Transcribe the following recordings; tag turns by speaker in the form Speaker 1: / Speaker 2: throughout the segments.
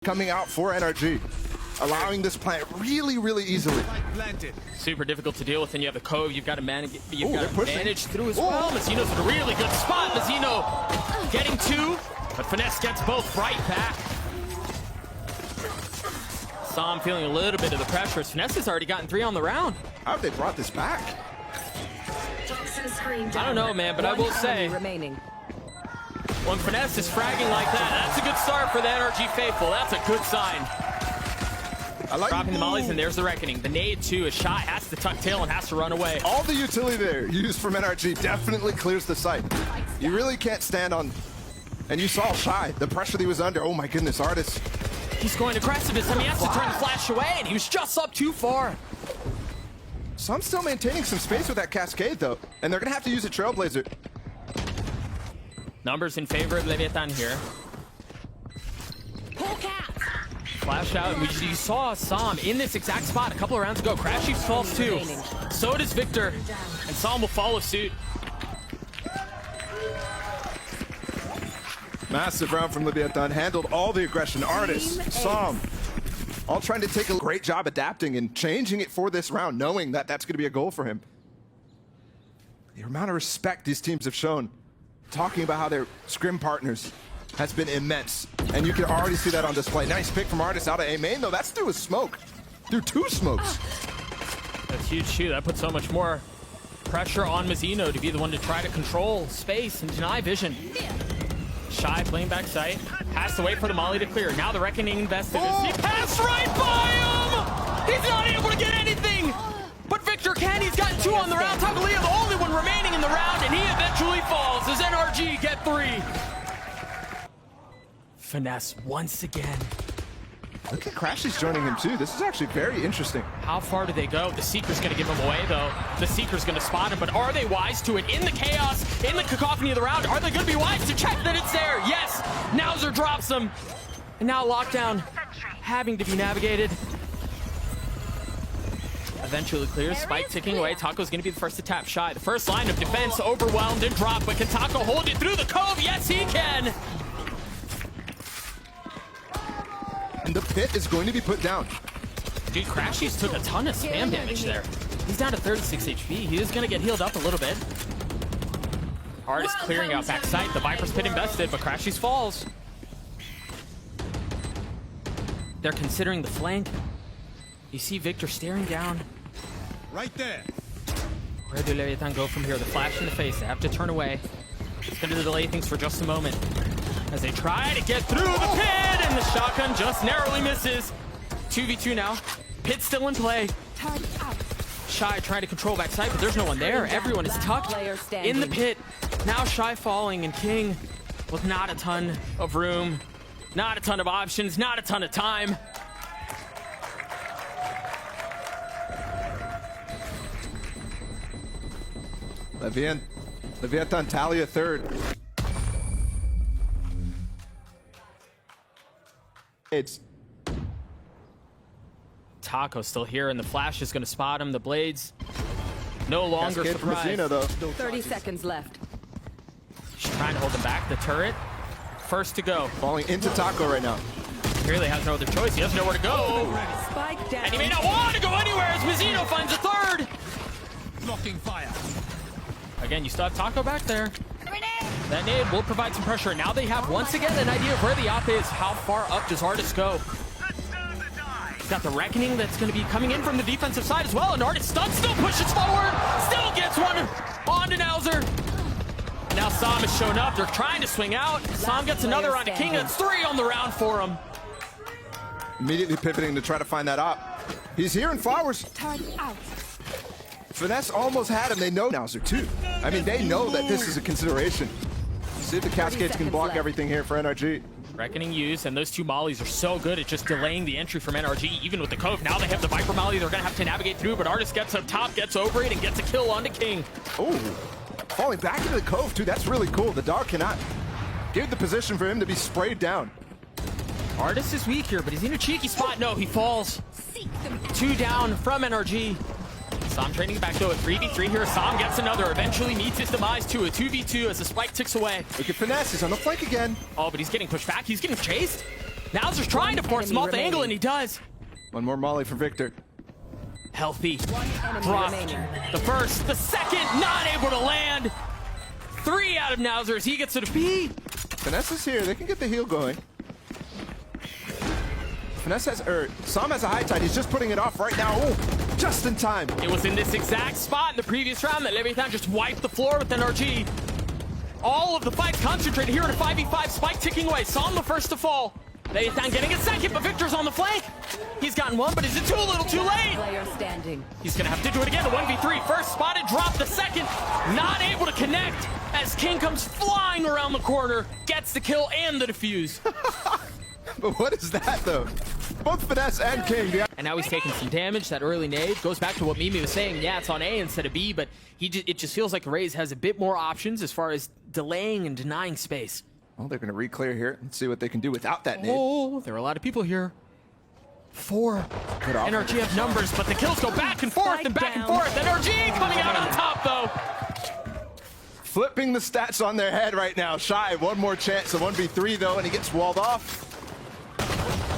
Speaker 1: coming out for NRG, allowing this plant really easily.
Speaker 2: Super difficult to deal with, and you have the Cove. You've got to manage through as
Speaker 1: Ooh.
Speaker 2: well. Mazino's in a really good spot. Mazino getting two, but Finesse gets both right back. Sam feeling a little bit of the pressure. Finesse has already gotten 3 on the round.
Speaker 1: How have they brought this back?
Speaker 2: I don't know, man, but I will say, when Finesse is fragging like that, that's a good start for the NRG faithful. That's a good sign.
Speaker 1: I like
Speaker 2: dropping the mollies, and there's the reckoning. The nade, too, is Shy has to tuck tail and has to run away.
Speaker 1: All the utility there used from NRG definitely clears the site. You really can't stand on, and you saw Shy, the pressure that he was under. Oh my goodness, Artist.
Speaker 2: He's going aggressive this time. He has to turn the flash away, and he was just up too far.
Speaker 1: So I'm still maintaining some space with that Cascade, though, and they're gonna have to use a Trailblazer.
Speaker 2: Numbers in favor of Leviatán here. Flash out. You saw Sam in this exact spot a couple of rounds ago. Crashy falls too. So does Victor, and Sam will follow suit.
Speaker 1: Massive round from Leviatán, handled all the aggression. Artist, Sam, all trying to take a great job adapting and changing it for this round, knowing that that's going to be a goal for him. The amount of respect these teams have shown, talking about how they're scrim partners, has been immense. And you can already see that on display. Nice pick from Artist out of A main, though. That's through a smoke. Through 2 smokes.
Speaker 2: That's huge, too. That puts so much more pressure on Mazino to be the one to try to control space and deny vision. Shy playing back sight. Has to wait for the molly to clear. Now the reckoning invested. He passed right by him! He's not able to get anything! But Victor can. He's gotten 2 on the round. Tagalia, the only one remaining in the round, and he eventually falls as NRG get 3. Finesse once again.
Speaker 1: Look at Crashy's joining him too. This is actually very interesting.
Speaker 2: How far do they go? The Seeker's going to give him away, though. The Seeker's going to spot him, but are they wise to it? In the chaos, in the cacophony of the round, are they going to be wise to check that it's there? Yes! Nowser drops him. And now Lockdown having to be navigated. Eventually clears. Spike ticking away. Taco's going to be the first to tap Shy. The first line of defense overwhelmed and dropped, but can Taco hold it through the Cove? Yes, he can!
Speaker 1: And the pit is going to be put down.
Speaker 2: Dude, Crashy's took a ton of spam damage there. He's down to 36 HP. He is going to get healed up a little bit. Artist clearing out backside. The Viper's pit invested, but Crashy's falls. They're considering the flank. You see Victor staring down.
Speaker 3: Right there.
Speaker 2: Where do Leviatán go from here? The flash in the face. They have to turn away. It's going to delay things for just a moment as they try to get through the pit, and the shotgun just narrowly misses. 2v2 now. Pit still in play. Shy trying to control backside, but there's no one there. Everyone is tucked in the pit. Now Shy falling, and King with not a ton of room, not a ton of options, not a ton of time.
Speaker 1: Leviatán Talia third. It's
Speaker 2: Taco still here, and the flash is going to spot him. The blades no longer surprised.
Speaker 1: Mazino, though.
Speaker 4: 30 seconds left.
Speaker 2: She's trying to hold him back. The turret first to go.
Speaker 1: Falling into Taco right now.
Speaker 2: He really has no other choice. He doesn't know where to go.
Speaker 4: Spike down.
Speaker 2: And he may not want to go anywhere as Mazino finds a third.
Speaker 3: Blocking fire.
Speaker 2: Again, you still have Taco back there. That nade will provide some pressure. Now they have, once again, an idea of where the op is. How far up does Artist go? He's got the reckoning that's going to be coming in from the defensive side as well. And Artist stuns, still pushes forward. Still gets one on to Nowser. Now Sam has shown up. They're trying to swing out. Sam gets another on to King. That's 3 on the round for him.
Speaker 1: Immediately pivoting to try to find that op. He's here in Flowers. Finesse almost had him. They know Nowser too. I mean, they know that this is a consideration. See if the Cascades can block everything here for NRG.
Speaker 2: Reckoning used, and those 2 mollies are so good at just delaying the entry from NRG, even with the Cove. Now they have the Viper molly they're going to have to navigate through, but Artist gets up top, gets over it, and gets a kill onto King.
Speaker 1: Oh, falling back into the Cove too. That's really cool. The dog cannot give the position for him to be sprayed down.
Speaker 2: Artist is weak here, but he's in a cheeky spot. No, he falls. 2 down from NRG. Sam training back though, a 3v3 here. Sam gets another, eventually meets his demise to a 2v2 as the spike ticks away.
Speaker 1: Look at Finesse, he's on the flank again.
Speaker 2: Oh, but he's getting pushed back. He's getting chased. Nowzer's trying to force him off the angle, and he does.
Speaker 1: One more molly for Victor.
Speaker 2: Healthy.
Speaker 4: Enemy
Speaker 2: Frost.
Speaker 4: remaining.
Speaker 2: The first, the second, not able to land. 3 out of Nowzer as he gets to the B.
Speaker 1: Finesse is here. They can get the heal going. Finesse has, Sam has a high tide. He's just putting it off right now. Oh, just in time.
Speaker 2: It was in this exact spot in the previous round that Leviatán just wiped the floor with NRG. All of the fights concentrated here in a 5v5. Spike ticking away. Sam the first to fall. Leviatán getting a second, but Victor's on the flank. He's gotten one, but is it too little too late?
Speaker 4: Player standing.
Speaker 2: He's gonna have to do it again. The 1v3. First spotted, drop the second. Not able to connect as King comes flying around the corner, gets the kill and the defuse.
Speaker 1: But what is that, though? Both Finesse and King. Yeah.
Speaker 2: And now he's taking some damage. That early nade goes back to what Mimi was saying. Yeah, it's on A instead of B, but it just feels like Raze has a bit more options as far as delaying and denying space.
Speaker 1: Well, they're going to re-clear here and see what they can do without that nade.
Speaker 2: Oh, there are a lot of people here. 4.
Speaker 1: Good off.
Speaker 2: NRG have numbers, but the kills go back and forth and back and forth. NRG coming out on top, though.
Speaker 1: Flipping the stats on their head right now. Shy, one more chance. A 1v3, though, and he gets walled off.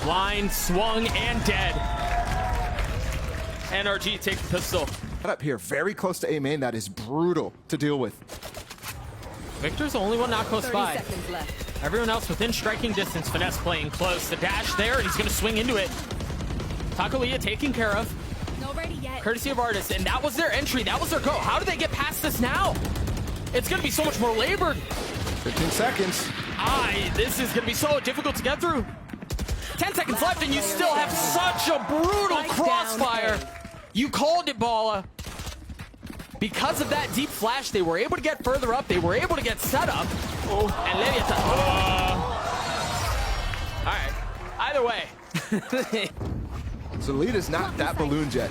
Speaker 2: Blind, swung, and dead. NRG take the pistol.
Speaker 1: Up here, very close to A main. That is brutal to deal with.
Speaker 2: Victor's the only one not close
Speaker 4: 30
Speaker 2: by.
Speaker 4: seconds left.
Speaker 2: Everyone else within striking distance. Finesse playing close. The dash there, and he's going to swing into it. Takolia taken care of.
Speaker 5: Not ready yet.
Speaker 2: Courtesy of Artis, and that was their entry. That was their go. How do they get past this now? It's going to be so much more labored.
Speaker 1: 15 seconds.
Speaker 2: This is going to be so difficult to get through. 10 seconds left, and you still have such a brutal
Speaker 4: Strike
Speaker 2: crossfire.
Speaker 4: down.
Speaker 2: You called it, Bala. Because of that deep flash, they were able to get further up. They were able to get set up. Oh, and Leviatán. All right. Either way.
Speaker 1: So the lead is not that ballooned yet.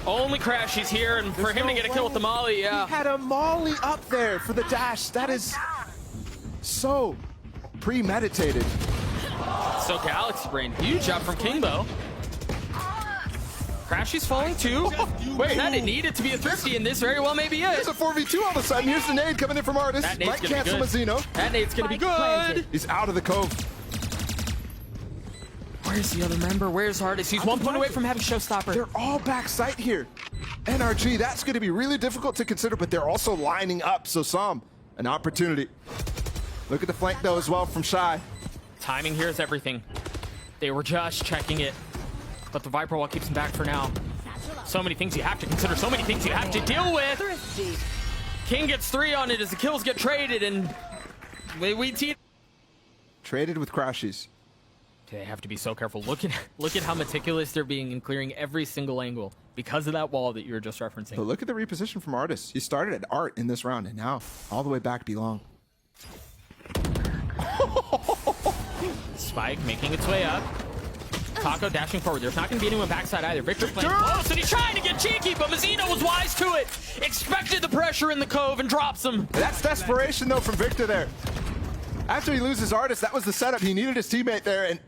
Speaker 2: Only Crashy's here, and for him to get a kill with the molly, yeah.
Speaker 1: He had a molly up there for the dash. That is so premeditated.
Speaker 2: So Galaxy Brain, huge job from King, though. Crashy's falling too.
Speaker 1: Wait.
Speaker 2: That it needed to be a thrifty, and this very well may be it.
Speaker 1: It's a 4v2 all of a sudden. Here's the nade coming in from Artis.
Speaker 2: That nade's
Speaker 1: Might
Speaker 2: gonna be
Speaker 1: cancel
Speaker 2: good.
Speaker 1: Mazzino.
Speaker 2: That nade's gonna be
Speaker 4: Spike planted.
Speaker 2: good.
Speaker 1: He's out of the cove.
Speaker 2: Where's the other member? Where's Artis? He's 1 point away from having showstopper.
Speaker 1: They're all backside here. NRG, that's going to be really difficult to consider, but they're also lining up. So Sam, an opportunity. Look at the flank, though, as well from Shy.
Speaker 2: Timing here is everything. They were just checking it, but the Viper Wall keeps him back for now. So many things you have to consider, so many things you have to deal with.
Speaker 4: Thrifty.
Speaker 2: King gets 3 on it as the kills get traded, and we
Speaker 1: Traded with Crashies.
Speaker 2: They have to be so careful. Look at how meticulous they're being in clearing every single angle because of that wall that you were just referencing.
Speaker 1: But look at the reposition from Artis. He started at Art in this round, and now all the way back belong.
Speaker 2: Spike making its way up. Taco dashing forward. There's not going to be anyone backside either. Victor playing close, and he's trying to get cheeky, but Mazzino was wise to it. Expected the pressure in the cove and drops him.
Speaker 1: That's desperation, though, from Victor there. After he loses Artis, that was the setup. He needed his teammate there, and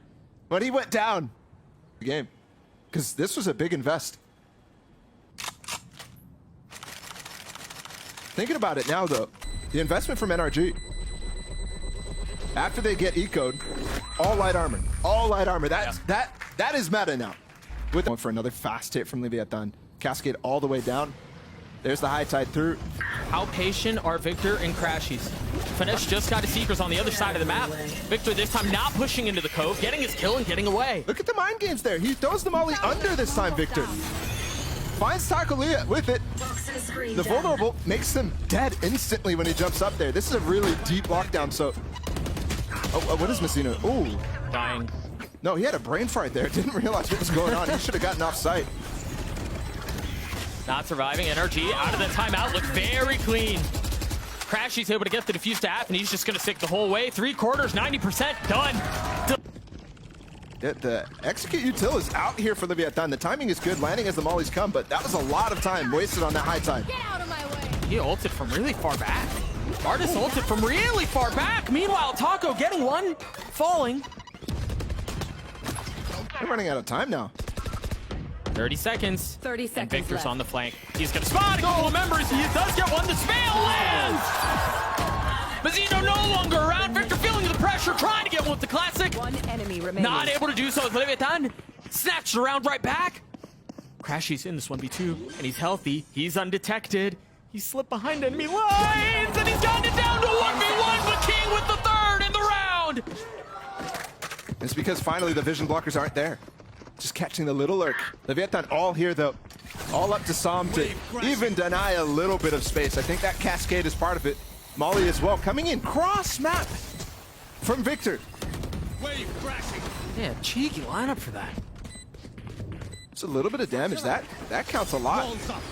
Speaker 1: when he went down, the game, because this was a big invest. Thinking about it now, though, the investment from NRG. After they get eco'd, all light armor, all light armor. That is meta now. With going for another fast hit from Leviatán, cascade all the way down. There's the high tide through.
Speaker 2: How patient are Victor and Crashies? Finesse just got his Seekers on the other side of the map. Victor this time not pushing into the cove, getting his kill and getting away.
Speaker 1: Look at the mind games there. He throws the molly under this time, Victor. Finds Takolia with it. The vulnerable makes him dead instantly when he jumps up there. This is a really deep lockdown, so... Oh, what is Mazzino? Ooh.
Speaker 2: Dying.
Speaker 1: No, he had a brain fart there. Didn't realize what was going on. He should have gotten off site.
Speaker 2: Not surviving. NRG out of the timeout. Looked very clean. Crashy's able to get the defuse to happen. He's just going to stick the whole way. 3 quarters, 90%. Done.
Speaker 1: The execute util is out here for Leviatán. The timing is good, landing as the mollies come, but that was a lot of time wasted on that high tide.
Speaker 5: Get out of my way.
Speaker 2: He ulted from really far back. Artis ulted from really far back. Meanwhile, Taco getting one, falling.
Speaker 1: They're running out of time now.
Speaker 2: 30 seconds.
Speaker 4: 30 seconds
Speaker 2: And Victor's
Speaker 4: left.
Speaker 2: on the flank. He's going to spot a couple of members. He does get one. The spell lands. Mazzino no longer around. Victor feeling the pressure, trying to get one with the classic.
Speaker 4: One enemy remaining.
Speaker 2: Not able to do so with Leviatán. Snatched around right back. Crashy's in this 1v2, and he's healthy. He's undetected. He slipped behind enemy lines, and he's gotten it down to 1v1, but King with the third in the round.
Speaker 1: It's because finally the vision blockers aren't there. Just catching the little lurk. Leviatán all here though. All up to Sam to even deny a little bit of space. I think that cascade is part of it. Molly as well, coming in cross map from Victor.
Speaker 3: Wave crashing.
Speaker 2: Yeah, cheeky lineup for that.
Speaker 1: It's a little bit of damage. That counts a lot.
Speaker 3: Walls up.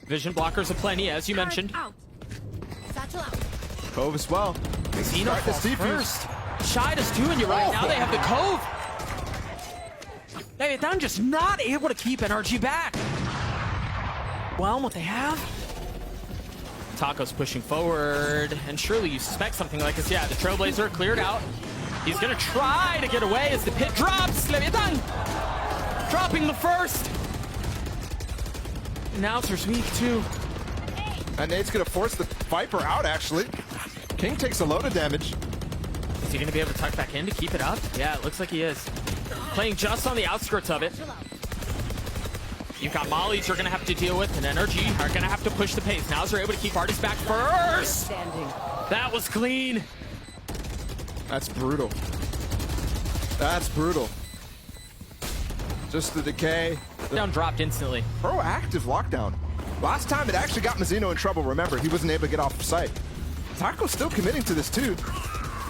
Speaker 2: Vision blockers aplenty, as you mentioned.
Speaker 5: Out. Satchel out.
Speaker 1: Cove as well.
Speaker 2: Zeno
Speaker 1: Start this
Speaker 2: falls
Speaker 1: defuse.
Speaker 2: first. Shy does too, and you're right. Now they have the Cove. Leviatán just not able to keep NRG back. Well, what they have? Taco's pushing forward, and surely you suspect something like this. Yeah, the Trailblazer cleared out. He's gonna try to get away as the pit drops. Leviatán dropping the first. Announcer's weak too.
Speaker 1: And Nate's gonna force the Viper out actually. King takes a load of damage.
Speaker 2: Is he gonna be able to tuck back in to keep it up? Yeah, it looks like he is. Playing just on the outskirts of it. You've got Mollies you're gonna have to deal with, and NRG are gonna have to push the pace. Now they're able to keep Artis back first.
Speaker 4: Standing.
Speaker 2: That was clean.
Speaker 1: That's brutal. That's brutal. Just the decay.
Speaker 2: Down dropped instantly.
Speaker 1: Proactive lockdown. Last time it actually got Mazzino in trouble. Remember, he wasn't able to get off site. Taco's still committing to this too.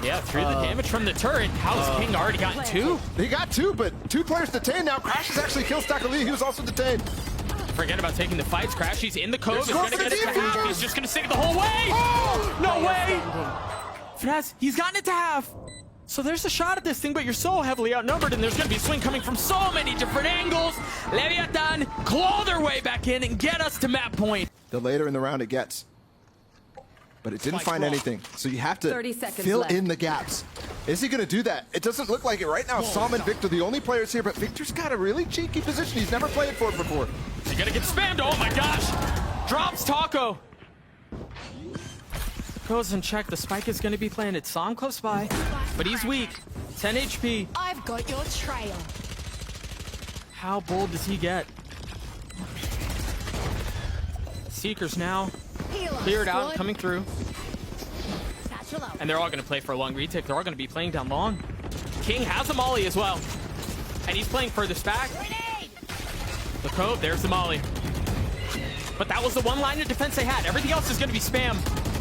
Speaker 2: Yeah, through the damage from the turret. How's King already gotten two?
Speaker 1: He got two, but two players detained now. Crash has actually killed Taco Lee. He was also detained.
Speaker 2: Forget about taking the fights. Crash, he's in the Cove. He's
Speaker 1: Going
Speaker 2: gonna
Speaker 1: for
Speaker 2: get
Speaker 1: the
Speaker 2: it to half.
Speaker 1: defuse.
Speaker 2: He's just gonna stick it the whole way.
Speaker 1: Oh!
Speaker 2: No way. Finesse, he's gotten it to half. So there's a shot at this thing, but you're so heavily outnumbered, and there's gonna be a swing coming from so many different angles. Leviatán claw their way back in and get us to map point.
Speaker 1: The later in the round it gets. But it didn't find anything. So you have to
Speaker 4: 30 seconds
Speaker 1: fill
Speaker 4: left.
Speaker 1: in the gaps. Is he going to do that? It doesn't look like it right now. Sam and Victor, the only players here, but Victor's got a really cheeky position. He's never played for it before.
Speaker 2: You're gonna get spammed. Oh my gosh. Drops Taco. Goes and check. The spike is gonna be planted. Sam close by, but he's weak. 10 HP.
Speaker 5: I've got your trail.
Speaker 2: How bold does he get? Seekers now
Speaker 5: Heal us,
Speaker 2: cleared out,
Speaker 5: squad.
Speaker 2: coming through.
Speaker 5: Satchel out.
Speaker 2: And they're all going to play for a long retake. They're all going to be playing down long. King has a molly as well. And he's playing furthest back.
Speaker 5: Grenade.
Speaker 2: The Cove, there's the molly. But that was the one line of defense they had. Everything else is going to be spam.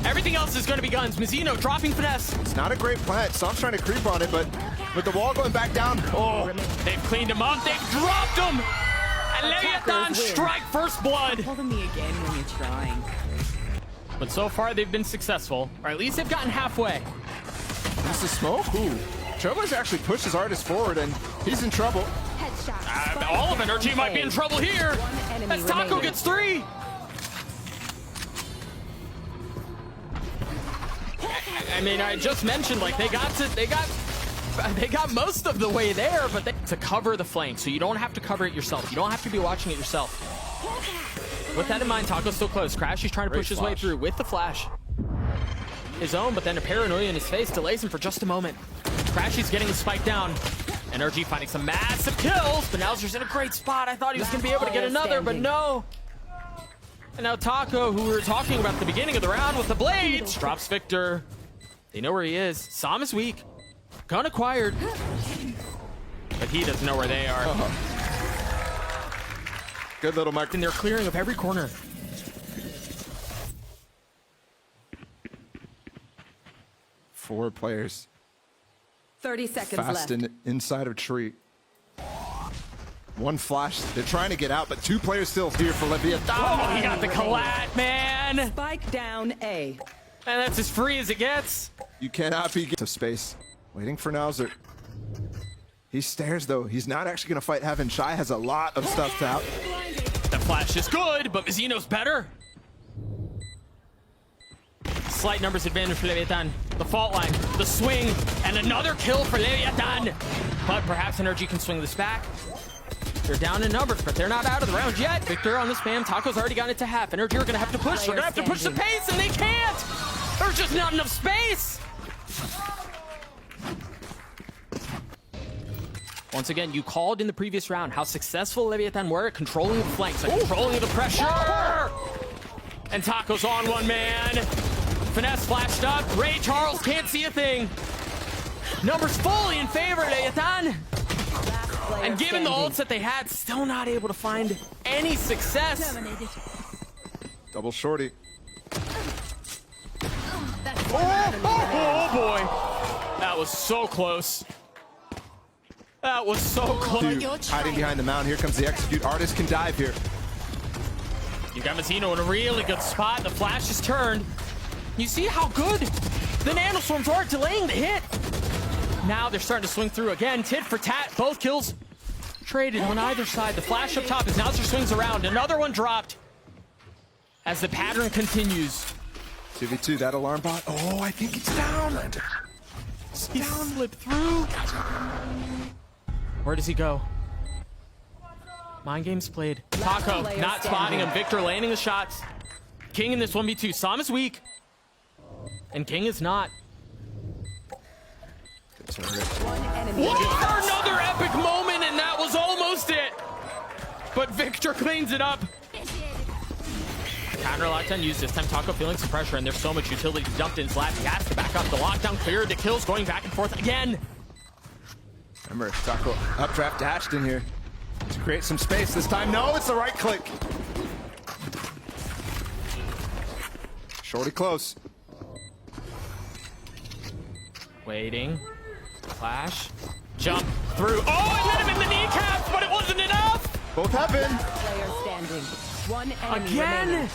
Speaker 2: Everything else is going to be guns. Mazzino dropping finesse.
Speaker 1: It's not a great plant. Sam's trying to creep on it, but with the wall going back down.
Speaker 2: Oh, they've cleaned him up. They've dropped him. And Leviatán
Speaker 4: Attackers win.
Speaker 2: strike first blood.
Speaker 4: Hold me again when you're trying.
Speaker 2: But so far they've been successful. Or at least they've gotten halfway.
Speaker 1: This is smoke. Ooh. Trailblazer actually pushes Artis forward, and he's in trouble.
Speaker 5: Headshot.
Speaker 2: All of NRG might be in trouble here.
Speaker 4: One enemy
Speaker 2: As Taco
Speaker 4: remaining.
Speaker 2: gets 3. I mean, I just mentioned like they got most of the way there, but to cover the flank, so you don't have to cover it yourself. You don't have to be watching it yourself. With that in mind, Taco's still close. Crash, he's trying to push his way through with the flash. His own, but then a paranoia in his face delays him for just a moment. Crash, he's getting the spike down. NRG finding some massive kills, but Nowzer's in a great spot. I thought he was going to be able to get another, but no. And now Taco, who we were talking about at the beginning of the round with the blades, drops Victor. They know where he is. Sam is weak. Gun acquired. But he doesn't know where they are.
Speaker 1: Good little micro.
Speaker 2: And they're clearing up every corner.
Speaker 1: Four players
Speaker 4: 30 seconds
Speaker 1: fast
Speaker 4: left.
Speaker 1: inside of tree. One flash. They're trying to get out, but two players still here for Leviatán.
Speaker 2: Oh, he got the collat, man.
Speaker 4: Spike down A.
Speaker 2: And that's as free as it gets.
Speaker 1: You cannot be to space. Waiting for Nowzer. He stares though. He's not actually going to fight Heaven. Shy has a lot of stuff to out.
Speaker 2: The flash is good, but Mazzino's better. Slight numbers advantage for Leviatán. The fault line, the swing, and another kill for Leviatán. But perhaps NRG can swing this back. They're down in numbers, but they're not out of the round yet. Victor on the spam. Taco's already got it to half. NRG are going to have to push. They're going to have to push the pace, and they can't. There's just not enough space. Once again, you called in the previous round how successful Leviatán were at controlling the flanks, and controlling the pressure. And Taco's on one man. Finesse flashed up. Ray Charles can't see a thing. Numbers fully in favor of Leviatán. And given the ults that they had, still not able to find any success.
Speaker 5: Terminated.
Speaker 1: Double shorty.
Speaker 2: Oh boy. That was so close. That was so close.
Speaker 5: Your
Speaker 1: Hiding
Speaker 5: trail.
Speaker 1: behind the mound. Here comes the execute. Artist can dive here.
Speaker 2: You got Mazzino in a really good spot. The flash is turned. You see how good the nanostorms are delaying the hit. Now they're starting to swing through again. Tit for tat. Both kills traded on either side. The flash up top as Nauser swings around. Another one dropped as the pattern continues.
Speaker 1: 2v2, that alarm bot. Oh, I think it's down.
Speaker 2: He slipped through. Where does he go? Mind games played. Taco not spotting him. Victor landing the shots. King in this 1v2. Sam is weak. And King is not.
Speaker 4: One enemy.
Speaker 2: Whoa, another epic moment, and that was almost it. But Victor cleans it up. Counter lockdown used this time. Taco feeling some pressure, and there's so much utility dumped in his lap. He has to back up. The lockdown cleared. The kills going back and forth again.
Speaker 1: Remember, Taco updraft dashed in here to create some space this time. No, it's the right click. Shorty close.
Speaker 2: Waiting. Flash. Jump through. Oh, it hit him in the kneecaps, but it wasn't enough.
Speaker 1: Both have been.
Speaker 4: Player standing. One enemy
Speaker 2: Again.
Speaker 4: remaining.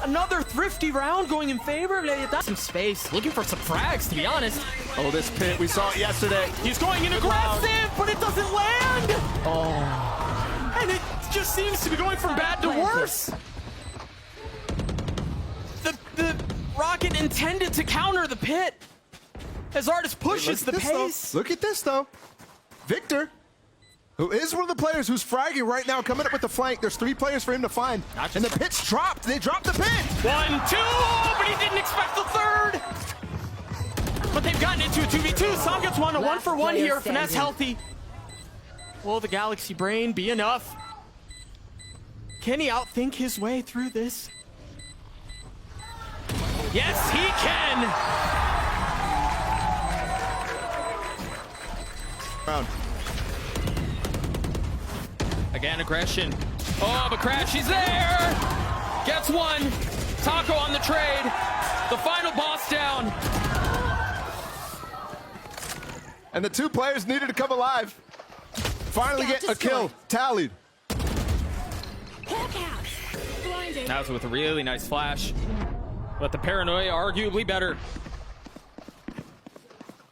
Speaker 2: Another thrifty round going in favor of Leviatán. Some space. Looking for some frags, to be honest.
Speaker 1: Oh, this pit, we saw it yesterday.
Speaker 2: He's going in aggressive, but it doesn't land. Oh. And it just seems to be going from bad to worse. The rocket intended to counter the pit. As Artist pushes the pace.
Speaker 1: Look at this, though. Victor, who is one of the players who's fragging right now, coming up with the flank. There's 3 players for him to find. And the pit's dropped. They dropped the pit.
Speaker 2: 1, 2, but he didn't expect the third. But they've gotten into a 2v2. Sam gets one, a 1-for-1 here. Finesse healthy. Will the Galaxy Brain be enough? Can he outthink his way through this? Yes, he can.
Speaker 1: Round.
Speaker 2: Again, aggression. Oh, but Crash, he's there. Gets one. Taco on the trade. The final boss down.
Speaker 1: And the 2 players needed to come alive. Finally get a kill. Tallied.
Speaker 5: Hawk out. Blinded.
Speaker 2: That was with a really nice flash. But the paranoia arguably better.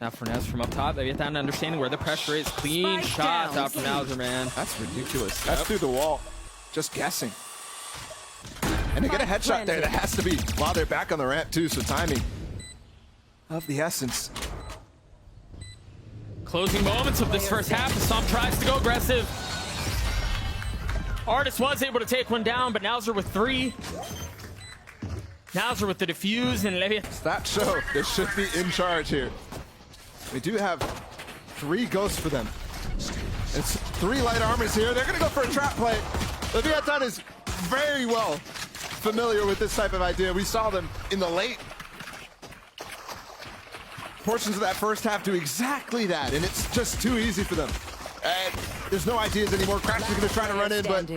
Speaker 2: Now Fernez from up top. Leviatán understanding where the pressure is. Clean
Speaker 4: Spike
Speaker 2: shots
Speaker 4: down.
Speaker 2: out from Nauser, man.
Speaker 1: That's ridiculous. That's through the wall. Just guessing. And they get a headshot there. That has to be while they're back on the ramp, too. So timing of the essence.
Speaker 2: Closing moments of this first half as Sam tries to go aggressive. Artist was able to take one down, but Nauser with 3. Nauser with the defuse and Leviatán.
Speaker 1: Stats show they should be in charge here. We do have 3 ghosts for them. It's 3 light armors here. They're going to go for a trap play. Leviatán is very well familiar with this type of idea. We saw them in the late portions of that first half do exactly that, and it's just too easy for them. And there's no ideas anymore. Crash is going to try to run in, but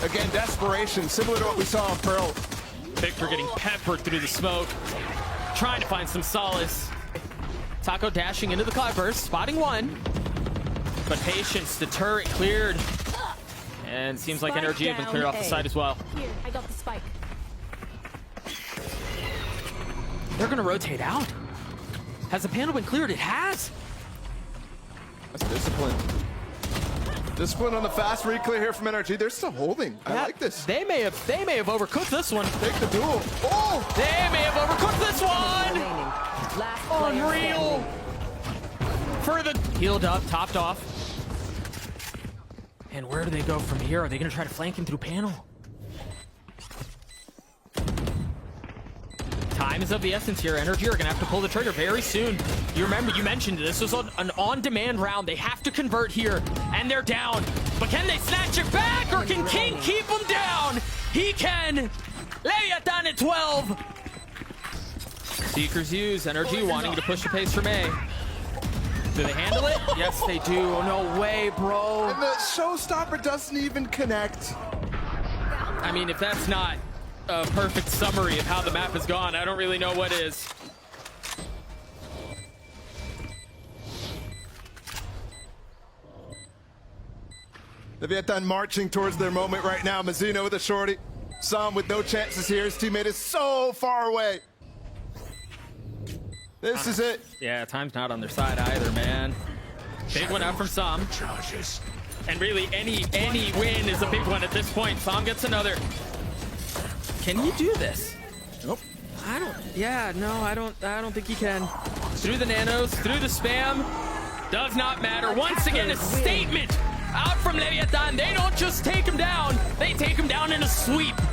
Speaker 1: again, desperation, similar to what we saw on Pearl.
Speaker 2: Victor getting peppered through the smoke, trying to find some solace. Taco dashing into the cloudburst, spotting one. But patience, the turret cleared. And seems like
Speaker 4: Spike
Speaker 2: NRG have been cleared
Speaker 4: down
Speaker 2: off the
Speaker 4: A.
Speaker 2: side as well.
Speaker 5: Here, I got the spike.
Speaker 2: They're gonna rotate out. Has the panel been cleared? It has.
Speaker 1: That's discipline. Discipline on the fast reclear here from NRG. They're still holding. I
Speaker 2: Yeah,
Speaker 1: like this.
Speaker 2: They may have overcooked this one.
Speaker 1: Take the duel. Oh!
Speaker 2: They may have overcooked this one.
Speaker 4: Last player
Speaker 2: Unreal.
Speaker 4: standing.
Speaker 2: For the healed up, topped off. And where do they go from here? Are they going to try to flank him through panel? Time is of the essence here. NRG are going to have to pull the trigger very soon. You remember, you mentioned this was an on-demand round. They have to convert here, and they're down. But can they snatch it back, or can King keep them down? He can. Leviatán at 12. Seekers use. NRG wanting to push the pace from A. Do they handle it? Yes, they do. Oh, no way, bro.
Speaker 1: And the showstopper doesn't even connect.
Speaker 2: I mean, if that's not a perfect summary of how the map has gone, I don't really know what is.
Speaker 1: Leviatán marching towards their moment right now. Mizuno with a shorty. Sam with no chances here. His teammate is so far away. This is it.
Speaker 2: Yeah, time's not on their side either, man. Big one out from Sam. And really, any win is a big one at this point. Sam gets another. Can he do this?
Speaker 1: Nope.
Speaker 2: I don't think he can. Through the nanos, through the spam. Does not matter. Once again, a statement out from Leviatán. They don't just take him down. They take him down in a sweep.